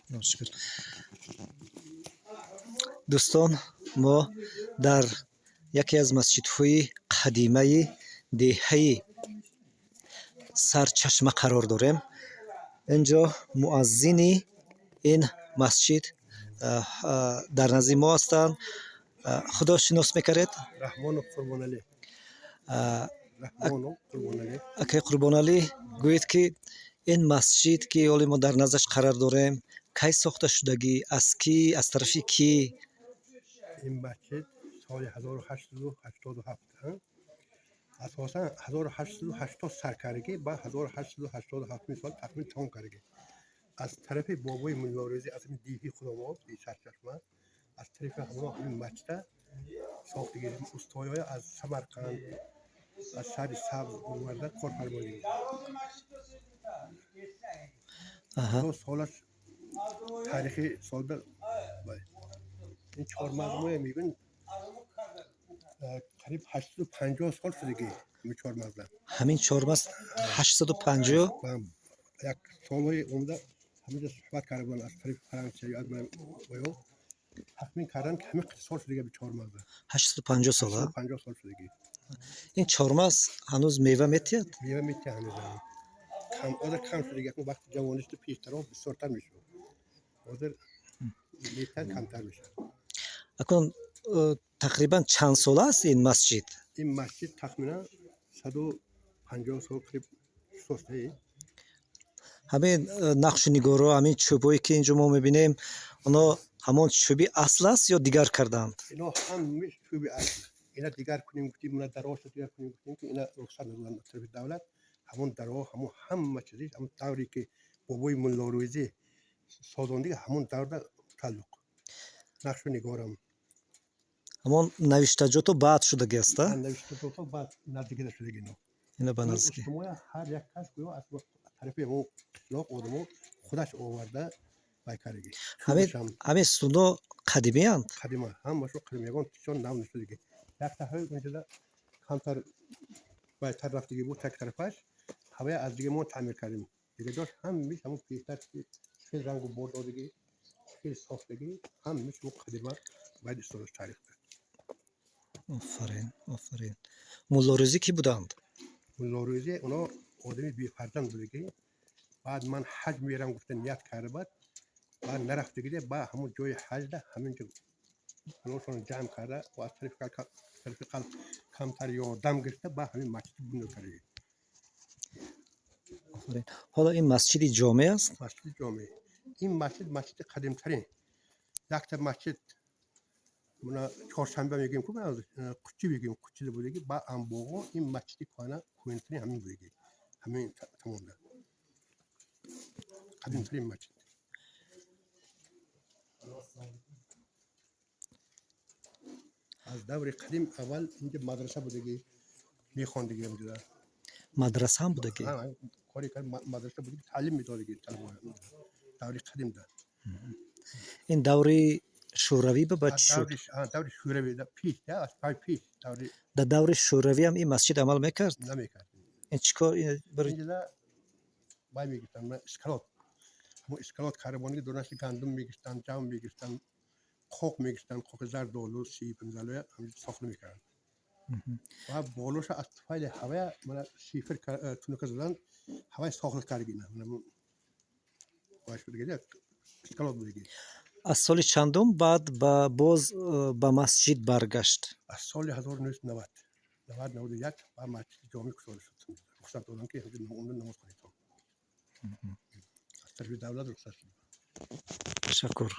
مشکل. دوستان ما در یکی از مسجدهای قدیمه دهه سرچشمه قرار داریم. اینجا مؤذن این مسجد در نزد ما هستند. خدا شناس میکرد؟ رحمان قربان علی. اکی قربان علی گوید که این مسجد که حالی ما در نزدش قرار داریم کی ساخته شدگی؟ از کی؟ از طرفی کی؟ این مسجد سال 1887 اساسا 1880 سرکردگی با 1887 سال تکمیل تمام کردگی از طرف بابای ملاروزی از این دیهی خداماد این سرچشمه از طرف همون مسجد ساختگی استایای از سمرقند از شهر سبز اومده کار فرمایید. دو سالش تاریخی سال این چهار مجموعه میبین قریب 850 سال شدگی همین چهار مجموعه. همین چهار مجموعه 850 یک سالهای عمده همینجا صحبت کرده بودن از طریق فرانسوی از من باید تخمین کردن که همین سال شدگی به چهار مجموعه 850 سال. 850 سال شدگی. این چهار مجموعه هنوز میوه میتید؟ میوه میتید هنوز کم شدگی اکنون وقتی جوانیش پیشتر و بسیارتر میشه آدر میتید کمتر میشه. اکنون تقریبا چند سال است این مسجد؟ این مسجد تخمینا 150 سال قریب ساخته. همین نقش نگارا همین چوبایی که اینجا ما میبینیم اونا همون چوبی اصل است یا دیگر کردند؟ اینا هم چوبی اصل. اینا دیگر کنیم گفتیم اونا دراش دیگر کنیم گفتیم که اینا رخصت ندادن طرف دولت همون درا همون چیزی همون دوری که بابای ملاروزی سازندگی همون دور تعلق نقش نگارم همون نوشتجات بعد شده است. نوشتجات بعد نزدیک شده اینا. اینا به نزدیک هر یک کس گویا از طرف مو لاق آدمو خودش آورده بیکارگی. همین سونا قدیمی اند. قدیمه هم ماشو قدیمیگان چون نام نشده دیگه. یک تا اونجا کمتر بیشتر رفتگی بود تک طرفش هوای از دیگه ما تعمیر کردیم. دیگه داشت هم میش همون پیشتر که خیلی رنگ و برد دادگی خیلی ساختگی هم میش و قدیمه باید استفاده تاریخ کرد. آفرین آفرین. ملاروزی کی بودند؟ ملاروزی اونا آدمی بی فرزند بودگی بعد من حج میرم گفتن نیت کرده بعد نرفته گیره با همون جای حج ده همینجا نوشون جمع کرده و از طریق قلب کمتر یادم گرفته با همین مسجد بنا کرده. آفرین. حالا این مسجد جامع است؟ مسجد جامع. این مسجد قدیم ترین. یک تا مسجد منا چهارشنبه میگیم که من قچی میگیم قچی بودگی با انبوه این مسجد کهنه کوینتری همین بودگی همین تمام ده. قدیم ترین مسجد. از دور قدیم اول اینجا مدرسه بودگی میخواندگی اونجا. مدرسه هم بودگی. کاری کرد مدرسه بودگی تعلیم میدادگی طلبه. دور قدیم ده. این دوری شوروی به بعد شد. دور شوروی ده پیش ده از پای پیش دوری. در دور شوروی هم این مسجد عمل میکرد؟ نمیکرد. این چیکار برای اینجا بای میگفتن من اسکلات همون اسکلات کربانی دونش گندم میگشتن جام میگشتن خوک میگشتن خوک زرد و سیب انزالوی همین ساخت میکردن و بالوش از فایل هوا من شیفر تونو که زدن هوای ساخت کارگینه من باش بگید اسکلات بگید. از سال چندم بعد با باز با مسجد برگشت؟ از سال 1990 91 با مسجد جامع گذاشته شد. رخصت دادن که اون نماز خونید. از طرف دولت رخصت شد. تشکر.